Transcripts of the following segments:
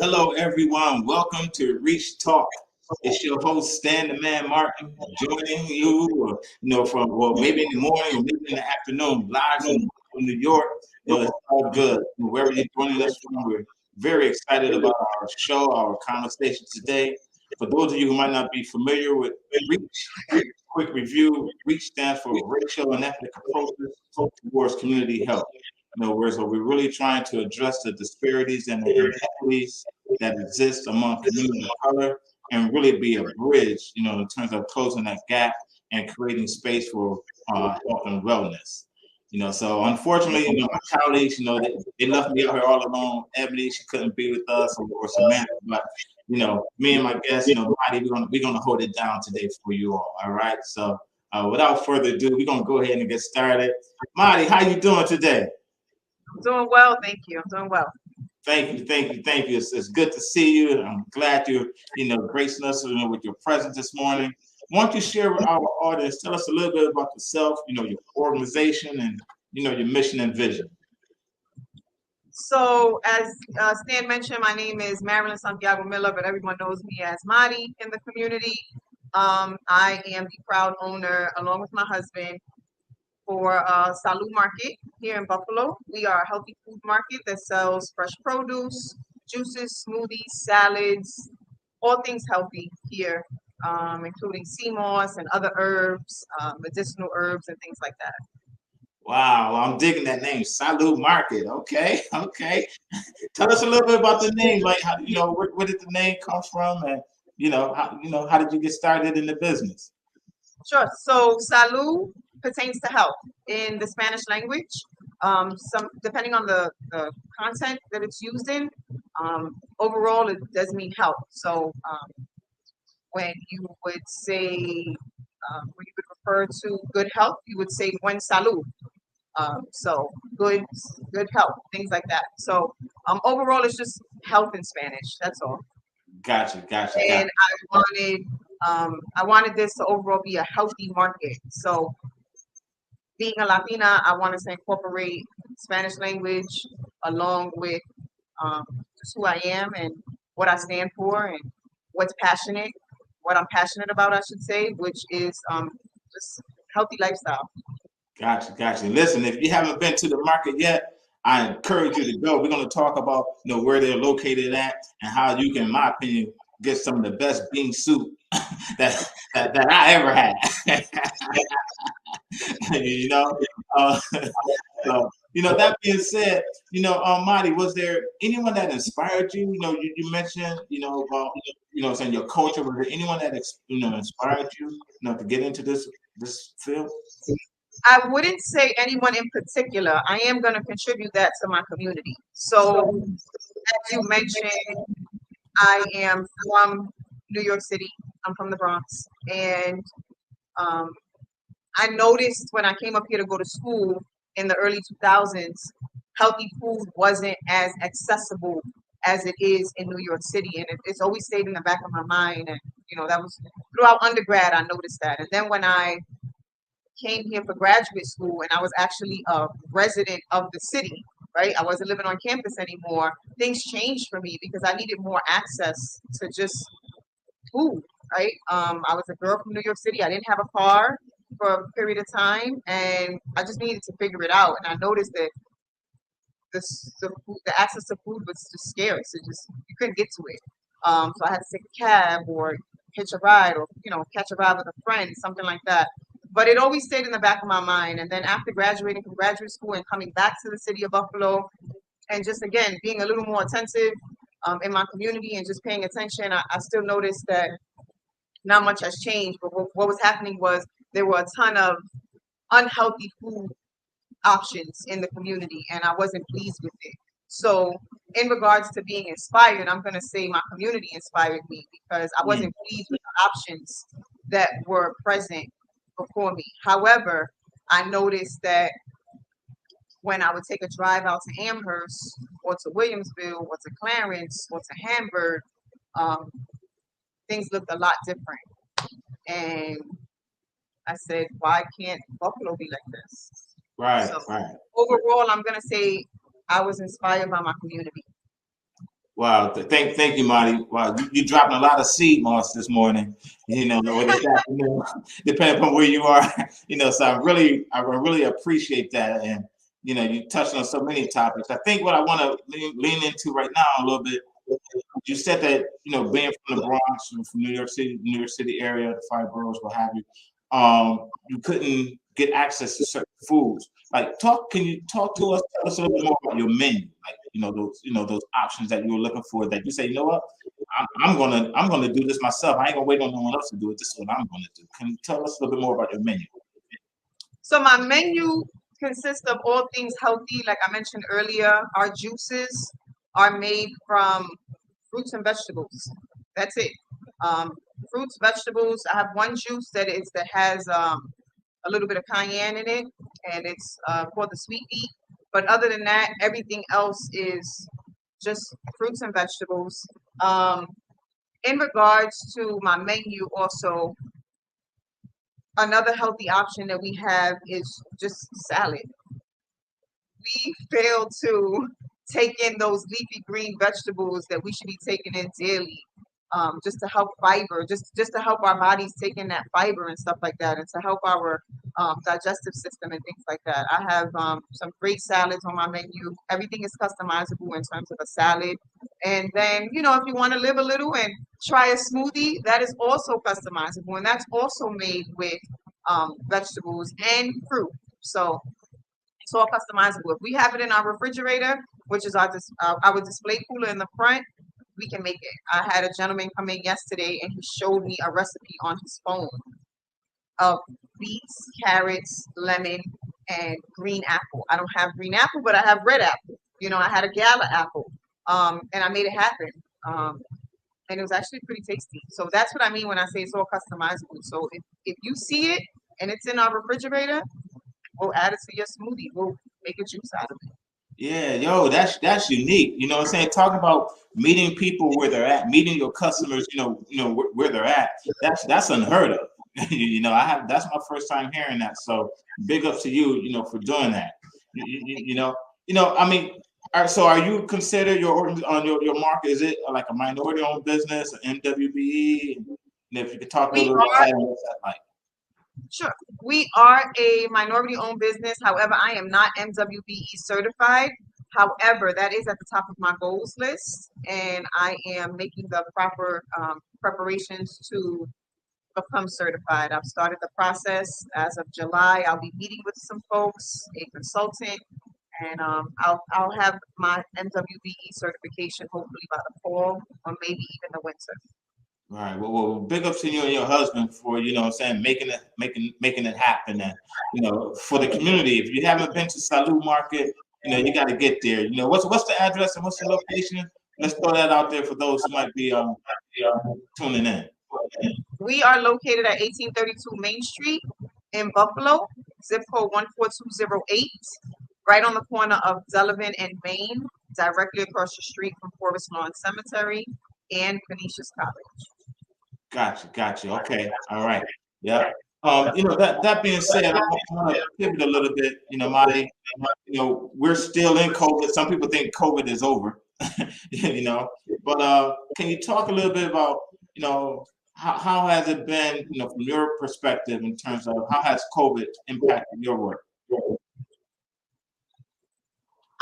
Hello, everyone. Welcome to Reach Talk. It's your host, Stan the Man Martin, joining you, from maybe in the morning or maybe in the afternoon, live from New York. It's all good. Wherever you're joining us from, we're very excited about our show, our conversation today. For those of you who might not be familiar with Reach, quick review: Reach stands for Racial and Ethnic Approaches Towards Community Health. So we're really trying to address the disparities and the inequities that exist among communities of color and really be a bridge, in terms of closing that gap and creating space for health and wellness. So unfortunately, my colleagues, they left me out here all alone. Ebony, she couldn't be with us, or Samantha, but me and my guest, Marty, we're gonna hold it down today for you all right? So without further ado, we're gonna go ahead and get started. Marty, how you doing today? I'm doing well, thank you. I'm doing well. Thank you. It's good to see you. I'm glad you're, gracing us, with your presence this morning. Why don't you share with our audience, tell us a little bit about yourself, your organization, and your mission and vision. So, as Stan mentioned, my name is Marielyn Santiago-Miller, but everyone knows me as Madi in the community. I am the proud owner, along with my husband, for Salud Market here in Buffalo. We are a healthy food market that sells fresh produce, juices, smoothies, salads, all things healthy here, including sea moss and other herbs, medicinal herbs and things like that. Wow, I'm digging that name, Salud Market. Okay. Tell us a little bit about the name, like how where did the name come from, and how did you get started in the business? Sure. So Salud pertains to health in the Spanish language. Some depending on the content that it's used in, overall it does mean health. So when you would say when you would refer to good health, you would say buen salud. So good health, things like that. So overall it's just health in Spanish. That's all. Gotcha. And I wanted this to overall be a healthy market. So being a Latina, I wanted to incorporate Spanish language along with just who I am and what I stand for and what I'm passionate about, I should say, which is just healthy lifestyle. Gotcha. Listen, if you haven't been to the market yet, I encourage you to go. We're going to talk about where they're located at and how you can, in my opinion, get some of the best bean soup that I ever had. So, that being said, Marty, was there anyone that inspired you? You mentioned, about, saying your culture. Was there anyone that, inspired you, to get into this field? I wouldn't say anyone in particular. I am going to contribute that to my community. So, as you mentioned, I am from New York City. I'm from the Bronx. And I noticed when I came up here to go to school in the early 2000s, healthy food wasn't as accessible as it is in New York City. And it's always stayed in the back of my mind. And, that was throughout undergrad, I noticed that. And then when I came here for graduate school and I was actually a resident of the city, right? I wasn't living on campus anymore. Things changed for me because I needed more access to just food, right? I was a girl from New York City. I didn't have a car for a period of time and I just needed to figure it out. And I noticed that the access to food was just scarce. You couldn't get to it. So I had to take a cab or hitch a ride or, catch a ride with a friend, something like that. But it always stayed in the back of my mind. And then after graduating from graduate school and coming back to the city of Buffalo and just, again, being a little more attentive in my community and just paying attention, I still noticed that not much has changed. But what was happening was there were a ton of unhealthy food options in the community, and I wasn't pleased with it. So, in regards to being inspired, I'm going to say my community inspired me because I wasn't pleased with the options that were present before me. However, I noticed that when I would take a drive out to Amherst or to Williamsville or to Clarence or to Hamburg, um, things looked a lot different. And I said, why can't Buffalo be like this? Right, So right. overall, I'm going to say I was inspired by my community. Wow, thank you, Marty. Wow, you dropping a lot of seed moss this morning, or this afternoon, depending upon where you are, So I really appreciate that, and you touched on so many topics. I think what I want to lean into right now a little bit. You said that being from the Bronx, from New York City area, the five boroughs, what have you, you couldn't get access to certain foods. Can you talk to us? Tell us a little bit more about your menu, those options that you were looking for. That you say, you know what, I'm gonna do this myself. I ain't gonna wait on no one else to do it. This is what I'm gonna do. Can you tell us a little bit more about your menu? So my menu consists of all things healthy. Like I mentioned earlier, our juices are made from fruits and vegetables. That's it. Fruits, vegetables. I have one juice that has a little bit of cayenne in it, and it's called the sweet beet. But other than that, everything else is just fruits and vegetables. In regards to my menu, also, another healthy option that we have is just salad. We fail to take in those leafy green vegetables that we should be taking in daily, just to help fiber, just to help our bodies take in that fiber and stuff like that, and to help our digestive system and things like that. I have some great salads on my menu. Everything is customizable in terms of a salad. And then, if you want to live a little and try a smoothie, that is also customizable, and that's also made with vegetables and fruit. So it's all customizable. If we have it in our refrigerator, which is our display cooler in the front, we can make it. I had a gentleman come in yesterday and he showed me a recipe on his phone of beets, carrots, lemon, and green apple. I don't have green apple, but I have red apple. I had a gala apple, and I made it happen. And it was actually pretty tasty. So that's what I mean when I say it's all customizable. So if you see it and it's in our refrigerator, we'll add it to your smoothie. We'll make a juice out of it. Yeah, yo, that's unique. You know what I'm saying? Talking about meeting people where they're at, meeting your customers, where they're at. That's unheard of. That's my first time hearing that. So big up to you, for doing that. I mean, so are you considered on your market? Is it like a minority owned business, an MWBE? And if you could talk a little bit about that, what's that like? Sure. We are a minority-owned business. However, I am not MWBE certified. However, that is at the top of my goals list, and I am making the proper preparations to become certified. I've started the process as of July. I'll be meeting with some folks, a consultant, and I'll have my MWBE certification hopefully by the fall or maybe even the winter. Right. Well, big up to you and your husband for making it happen, and for the community. If you haven't been to Salud Market, you got to get there. What's the address and what's the location? Let's throw that out there for those who might be tuning in. We are located at 1832 Main Street in Buffalo, zip code 14208, right on the corner of Delavan and Main, directly across the street from Forest Lawn Cemetery and Canisius College. Gotcha. Okay. All right. Yeah. That being said, I want to pivot a little bit. Marty, we're still in COVID. Some people think COVID is over. But can you talk a little bit about how has it been, from your perspective in terms of how has COVID impacted your work?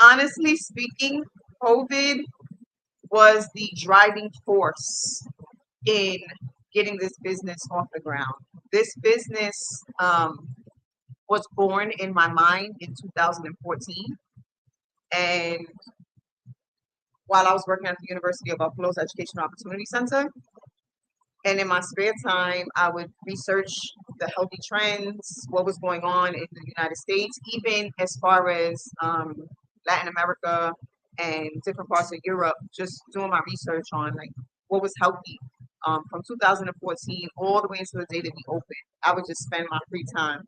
Honestly speaking, COVID was the driving force in getting this business off the ground. This business was born in my mind in 2014, and while I was working at the University of Buffalo's Educational Opportunity Center. And in my spare time, I would research the healthy trends, what was going on in the United States, even as far as Latin America and different parts of Europe, just doing my research on like what was healthy from 2014 all the way until the day that we opened. I would just spend my free time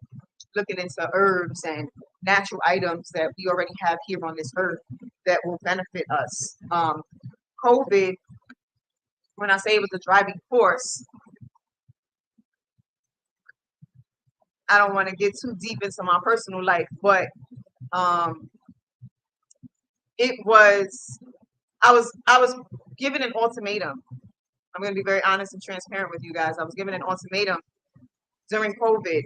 looking into herbs and natural items that we already have here on this earth that will benefit us. COVID, when I say it was a driving force, I don't want to get too deep into my personal life, but it was I was given an ultimatum. I'm going to be very honest and transparent with you guys. I was given an ultimatum during COVID,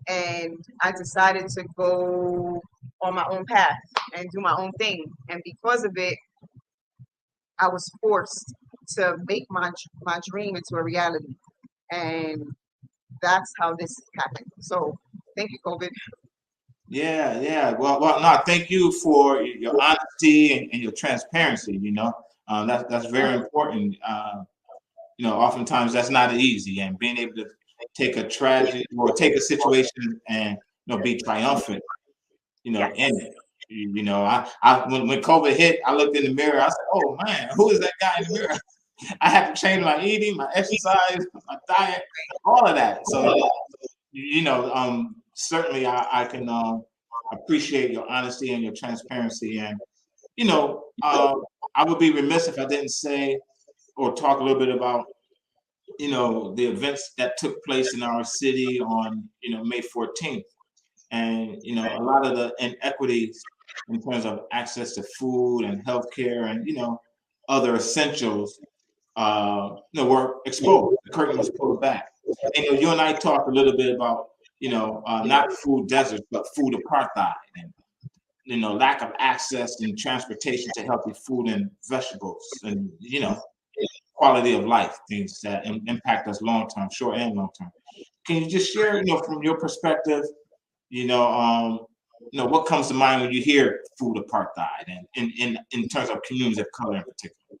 and I decided to go on my own path and do my own thing. And because of it, I was forced to make my dream into a reality, and that's how this happened. So, thank you, COVID. Yeah. Well, no, thank you for your honesty and your transparency. That's very important. Oftentimes that's not easy, and being able to take a tragic or take a situation and be triumphant, in it. When COVID hit, I looked in the mirror. I said, "Oh man, who is that guy in the mirror?" I have to change my eating, my exercise, my diet, all of that. So, certainly I can appreciate your honesty and your transparency. And, I would be remiss if I didn't say or talk a little bit about, the events that took place in our city on, May 14th. And, a lot of the inequities in terms of access to food and healthcare and, other essentials, were exposed. The curtain was pulled back. And, you and I talked a little bit about, not food deserts, but food apartheid and, lack of access and transportation to healthy food and vegetables and, quality of life, things that impact us long term, short and long term. Can you just share, from your perspective, what comes to mind when you hear food apartheid and in terms of communities of color in particular?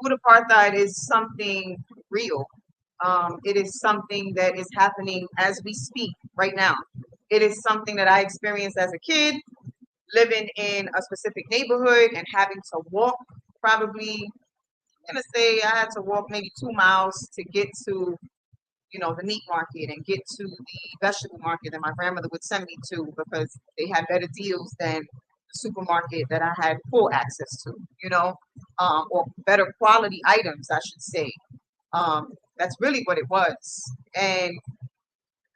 Food apartheid is something real. It is something that is happening as we speak right now. It is something that I experienced as a kid, living in a specific neighborhood and having to walk probably, I'm going to say I had to walk maybe 2 miles to get to, the meat market and get to the vegetable market that my grandmother would send me to because they had better deals than the supermarket that I had full access to, or better quality items, I should say. That's really what it was. And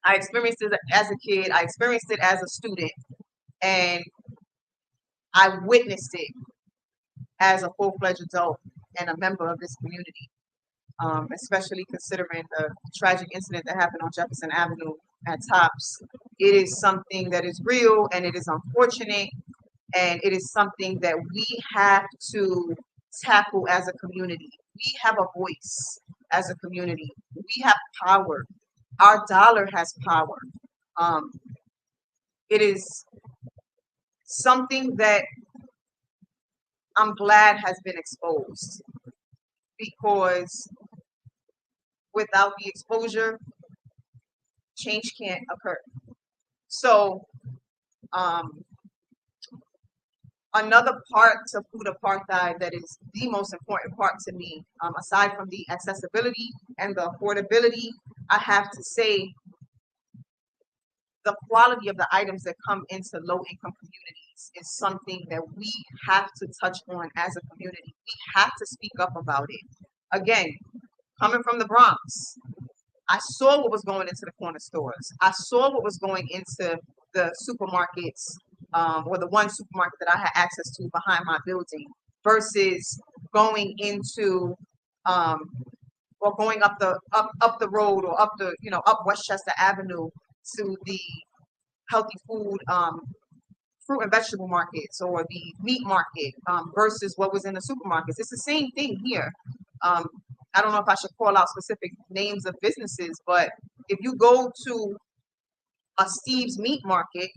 I experienced it as a kid. I experienced it as a student. And I witnessed it as a full-fledged adult and a member of this community, especially considering the tragic incident that happened on Jefferson Avenue at Tops. It is something that is real and it is unfortunate. And it is something that we have to tackle as a community. We have a voice as a community. We have power. Our dollar has power. It is something that I'm glad has been exposed because without the exposure, change can't occur. So, another part to food apartheid that is the most important part to me, aside from the accessibility and the affordability, I have to say the quality of the items that come into low-income communities is something that we have to touch on as a community. We have to speak up about it. Again, coming from the Bronx, I saw what was going into the corner stores. I saw what was going into the supermarkets, or the one supermarket that I had access to behind my building, versus going into or going up the road or up Westchester Avenue to the healthy food fruit and vegetable markets or the meat market versus what was in the supermarkets. It's the same thing here. I don't know if I should call out specific names of businesses, but if you go to a Steve's Meat Market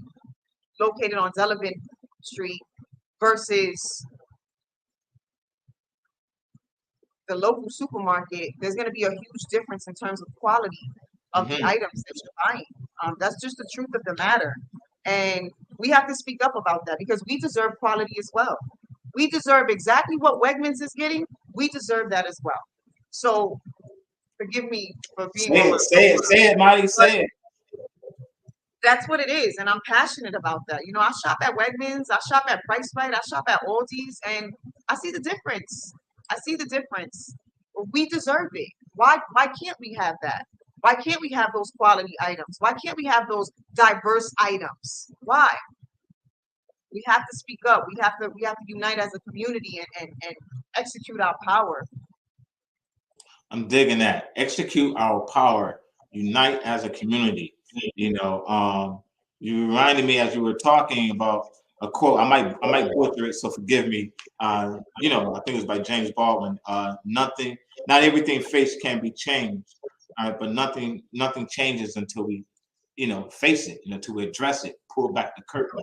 located on Delavan Street versus the local supermarket, there's going to be a huge difference in terms of quality of the items that you're buying. That's just the truth of the matter. And we have to speak up about that because we deserve quality as well. We deserve exactly what Wegmans is getting. We deserve that as well. So forgive me for being say it, Marty, say it. That's what it is, and I'm passionate about that. You know, I shop at Wegmans, I shop at Price Right, I shop at Aldi's, and I see the difference. I see the difference. We deserve it. Why can't we have that? Why can't we have those quality items? Why can't we have those diverse items? Why? We have to speak up. We have to unite as a community and execute our power. I'm digging that. Execute our power. Unite as a community. You know, you reminded me as you were talking about a quote. I might butcher it, so forgive me. You know, I think it was by James Baldwin. Not everything faced can be changed. All right, but nothing changes until we, you know, face it, you know, to address it, pull back the curtain.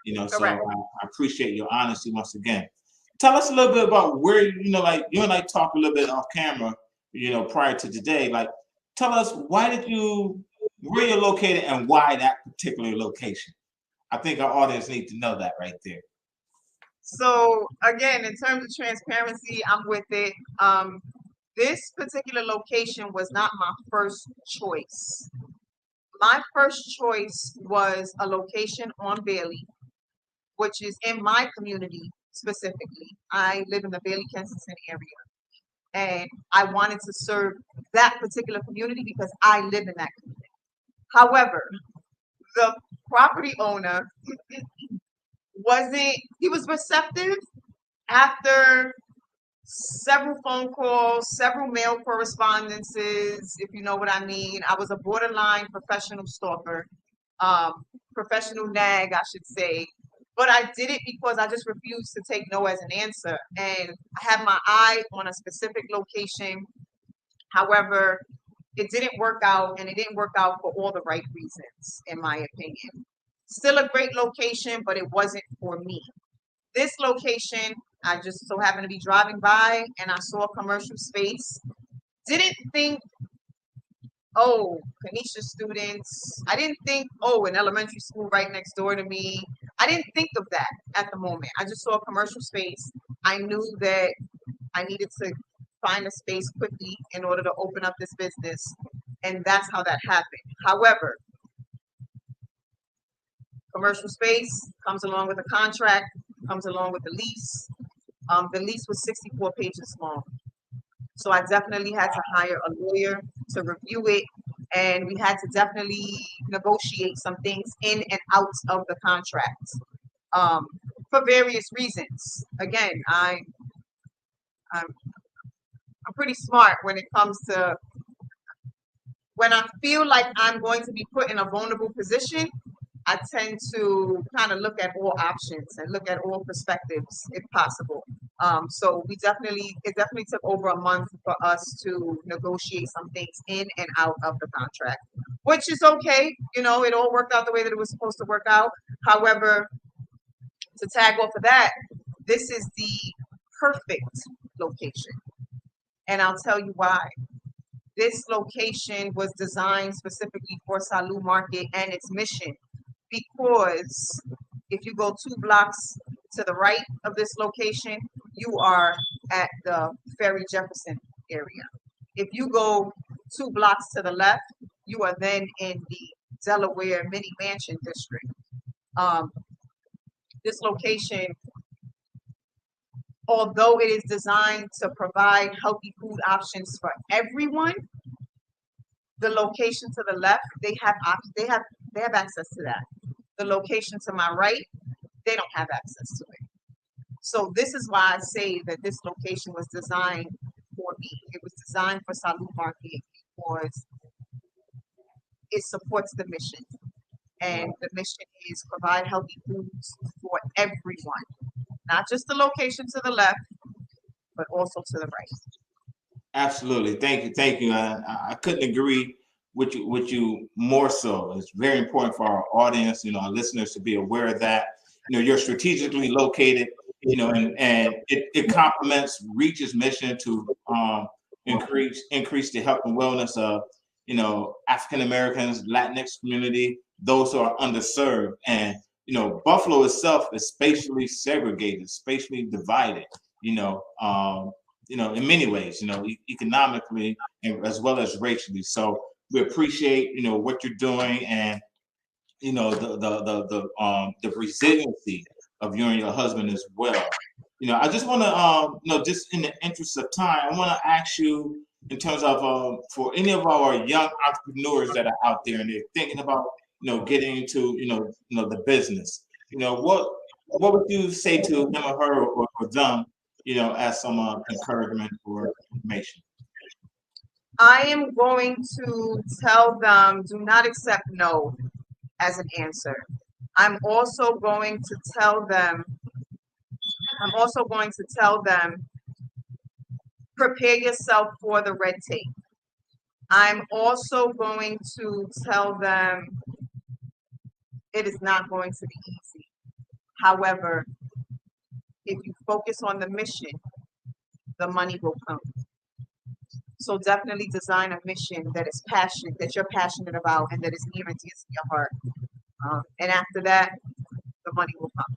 You know, Correct. so I appreciate your honesty once again. Tell us a little bit about where, you know, like you and I talked a little bit off camera, you know, prior to today. Like, tell us where you're located and why that particular location. I think our audience needs to know that right there. So again, in terms of transparency, I'm with it. This particular location was not my first choice. My first choice was a location on Bailey, which is in my community specifically. I live in the Bailey, Kensington area, and I wanted to serve that particular community because I live in that community. However, the property owner he was receptive after several phone calls, several mail correspondences, if you know what I mean. I was a borderline professional stalker, professional nag, I should say. But I did it because I just refused to take no as an answer. And I had my eye on a specific location. However, it didn't work out, and it didn't work out for all the right reasons, in my opinion. Still a great location, but it wasn't for me. This location, I just so happened to be driving by and I saw a commercial space. Didn't think, oh, Kanisha students. I didn't think, oh, an elementary school right next door to me. I didn't think of that at the moment. I just saw a commercial space. I knew that I needed to find a space quickly in order to open up this business. And that's how that happened. However, commercial space comes along with a contract, comes along with the lease. The lease was 64 pages long. So I definitely had to hire a lawyer to review it. And we had to definitely negotiate some things in and out of the contract for various reasons. Again, I'm pretty smart when it comes to when I feel like I'm going to be put in a vulnerable position. I tend to kind of look at all options and look at all perspectives if possible. So it definitely took over a month for us to negotiate some things in and out of the contract, which is okay. You know, it all worked out the way that it was supposed to work out. However, to tag off of that, this is the perfect location. And I'll tell you why. This location was designed specifically for Salud Market and its mission. Because if you go 2 blocks to the right of this location, you are at the Ferry Jefferson area. If you go 2 blocks to the left, you are then in the Delaware Mini Mansion District. This location, although it is designed to provide healthy food options for everyone, the location to the left, they have access to that. The location to my right, they don't have access to it. So this is why I say that this location was designed for me. It was designed for Salud Market because it supports the mission. And the mission is provide healthy foods for everyone. Not just the location to the left, but also to the right. Absolutely. Thank you. I couldn't agree with you more so. It's very important for our audience, you know, our listeners to be aware of that. You know, you're strategically located you know, and it complements Reach's mission to increase the health and wellness of, you know, African Americans, Latinx community, those who are underserved. And, you know, Buffalo itself is spatially segregated, spatially divided, you know, in many ways, you know, economically and as well as racially. So we appreciate, you know, what you're doing, and, you know, the resiliency of you and your husband as well. You know, I just want to, you know, just in the interest of time, I want to ask you in terms of for any of our young entrepreneurs that are out there and they're thinking about, you know, getting into, the business. You know, what would you say to him or her or them, you know, as some encouragement or information? I am going to tell them, do not accept no as an answer. I'm also going to tell them, prepare yourself for the red tape. I'm also going to tell them it is not going to be easy. However, if you focus on the mission, the money will come. So definitely design a mission that you're passionate about, and that is near and dear to your heart. And after that, the money will come.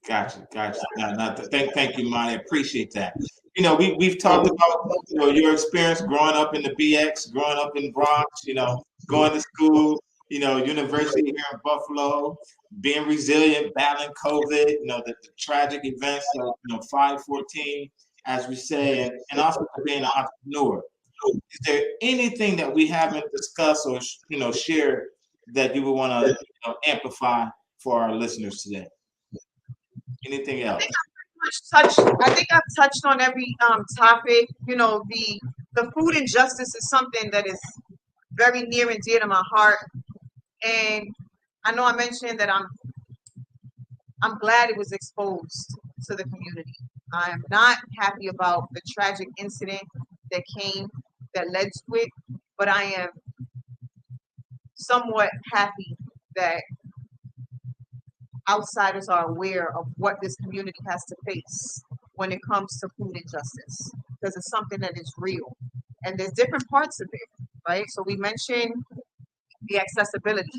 Gotcha. Thank you, Monty. I appreciate that. You know, we've talked about, you know, your experience growing up in the BX, growing up in Bronx, you know, going to school, you know, university here in Buffalo, being resilient, battling COVID, you know, the tragic events of, 5/14, as we say, and also being an entrepreneur. Is there anything that we haven't discussed or, shared that you would want to, amplify for our listeners today? Anything else? I think I've touched on every topic. You know, the food injustice is something that is very near and dear to my heart. And I know I mentioned that I'm glad it was exposed to the community. I am not happy about the tragic incident that led to it, but I am somewhat happy that outsiders are aware of what this community has to face when it comes to food injustice, because it's something that is real. And there's different parts of it, right? So we mentioned the accessibility.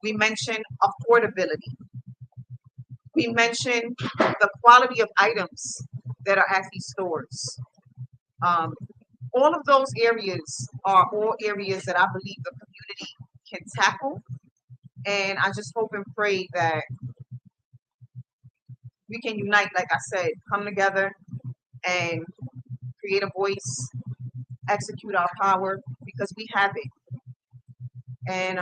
We mentioned affordability. We mentioned the quality of items that are at these stores. All of those areas are all areas that I believe the community can tackle. And I just hope and pray that we can unite, like I said, come together and create a voice, execute our power, because we have it. And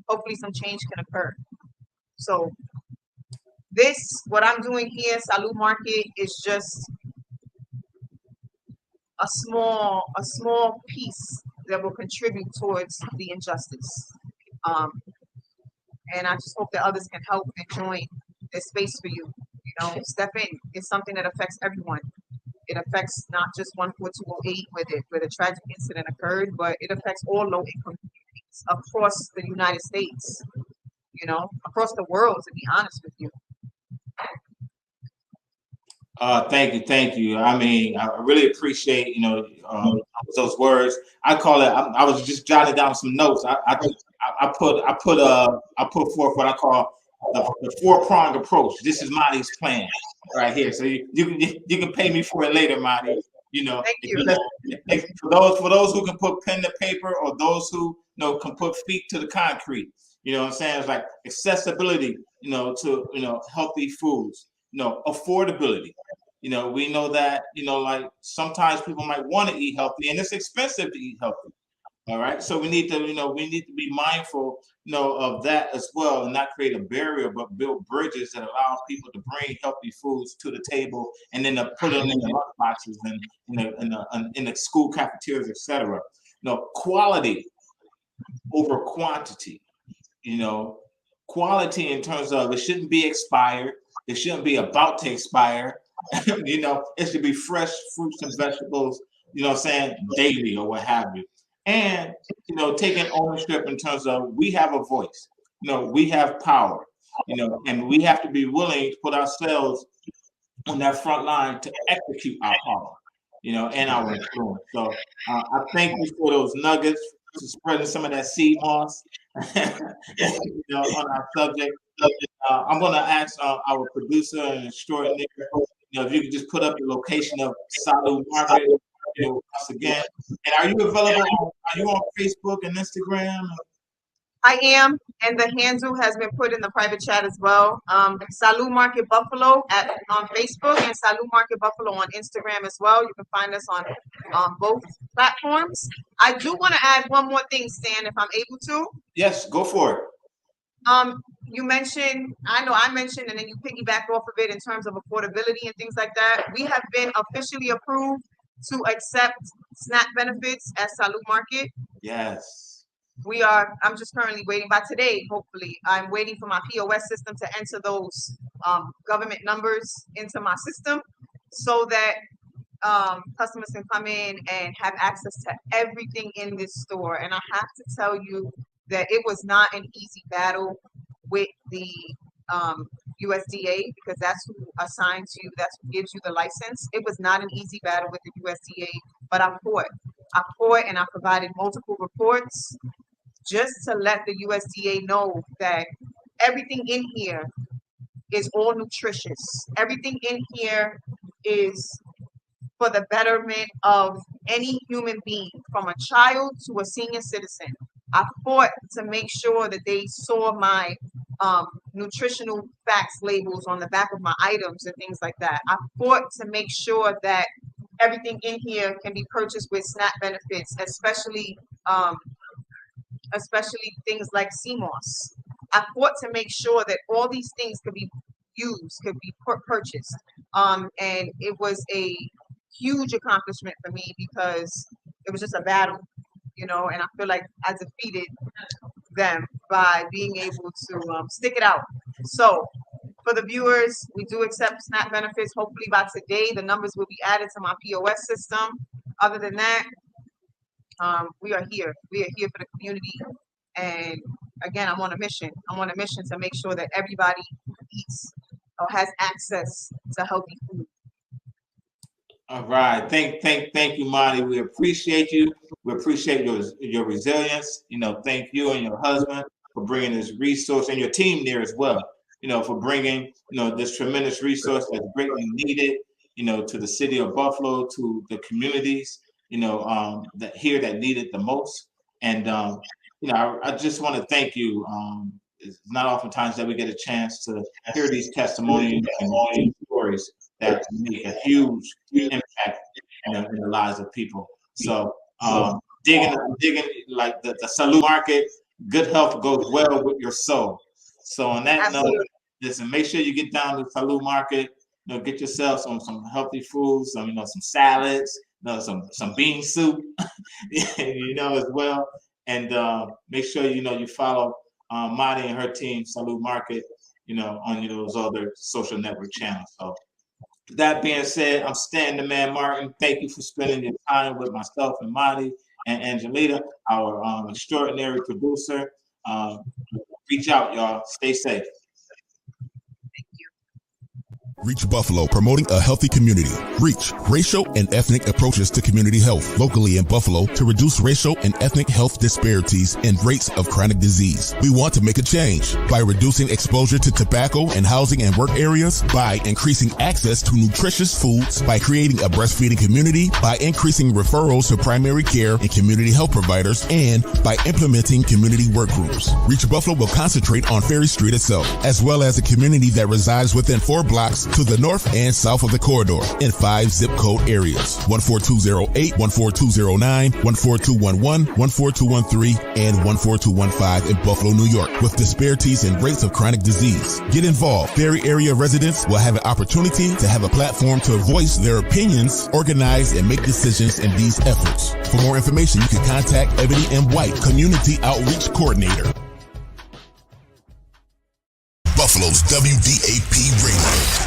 hopefully some change can occur. So what I'm doing here, Salud Market, is just a small piece that will contribute towards the injustice. And I just hope that others can help and join. There's space for you. You know, step in. It's something that affects everyone. It affects not just 14208 where the tragic incident occurred, but it affects all low-income communities across the United States, across the world, to be honest with you. Thank you. I mean, I really appreciate, those words. I call it. I was just jotting down some notes. I put forth what I call the four-pronged approach. This is Marty's plan right here. So you can pay me for it later, Marty. Thank you. For those who can put pen to paper, or those who can put feet to the concrete. You know what I'm saying? It's like accessibility, to healthy foods. Affordability. We know that, like sometimes people might want to eat healthy, and it's expensive to eat healthy. All right. So we need to be mindful, of that as well, and not create a barrier, but build bridges that allow people to bring healthy foods to the table, and then to put them in the lunch boxes and in the school cafeterias, etc. Quality over quantity. Quality in terms of it shouldn't be expired. It shouldn't be about to expire. It should be fresh fruits and vegetables, daily or what have you. And, taking ownership in terms of we have a voice, we have power. and we have to be willing to put ourselves on that front line to execute our power, and our influence. So I thank you for those nuggets, for spreading some of that seed moss, on our subject. I'm going to ask our producer and extraordinaire, if you could just put up the location of Salud Market, once again. And are you available? Are you on Facebook and Instagram? I am, and the handle has been put in the private chat as well. Salud Market Buffalo on Facebook and Salud Market Buffalo on Instagram as well. You can find us on both platforms. I do want to add one more thing, Stan, if I'm able to. Yes, go for it. You mentioned, I mentioned, and then you piggybacked off of it in terms of affordability and things like that. We have been officially approved to accept SNAP benefits at Salud Market. Yes. I'm just currently waiting by today, hopefully. I'm waiting for my POS system to enter those government numbers into my system so that customers can come in and have access to everything in this store. And I have to tell you that it was not an easy battle with the USDA, because that's who assigns you, that's who gives you the license. It was not an easy battle with the USDA, but I fought and I provided multiple reports just to let the USDA know that everything in here is all nutritious. Everything in here is for the betterment of any human being, from a child to a senior citizen. I fought to make sure that they saw my nutritional facts labels on the back of my items and things like that. I fought to make sure that everything in here can be purchased with SNAP benefits, especially things like CMOS. I fought to make sure that all these things could be used, could be purchased. And it was a huge accomplishment for me because it was just a battle, and I feel like I defeated them by being able to stick it out. So for the viewers, we do accept SNAP benefits. Hopefully by today, the numbers will be added to my POS system. Other than that, we are here. We are here for the community. And again, I'm on a mission. I'm on a mission to make sure that everybody eats or has access to healthy food. All right. Thank you, Marty. We appreciate you. We appreciate your resilience. Thank you and your husband for bringing this resource, and your team there as well, for bringing, this tremendous resource that's greatly needed, to the city of Buffalo, to the communities, that need it the most. And, I just want to thank you. It's not oftentimes that we get a chance to hear these testimonies and stories that make a huge impact, in the lives of people. So digging like the Salud Market, good health goes well with your soul. So on that note, listen, make sure you get down to Salud Market, get yourself some healthy foods, some salads, some bean soup, as well. And make sure you follow Marty and her team, Salud Market, on those other social network channels. So that being said, I'm Stan the Man Martin. Thank you for spending your time with myself and Marty and Angelita, our extraordinary producer. Reach out, y'all. Stay safe. Reach Buffalo, promoting a healthy community. Reach racial and ethnic approaches to community health locally in Buffalo to reduce racial and ethnic health disparities and rates of chronic disease. We want to make a change by reducing exposure to tobacco in housing and work areas, by increasing access to nutritious foods, by creating a breastfeeding community, by increasing referrals to primary care and community health providers, and by implementing community work groups. Reach Buffalo will concentrate on Ferry Street itself, as well as a community that resides within 4 blocks to the north and south of the corridor in 5 zip code areas: 14208, 14209, 14211, 14213, and 14215 in Buffalo, New York, with disparities in rates of chronic disease. Get involved. Ferry area residents will have an opportunity to have a platform to voice their opinions, organize, and make decisions in these efforts. For more information, you can contact Ebony M. White, Community Outreach Coordinator. Buffalo's WDAP Radio.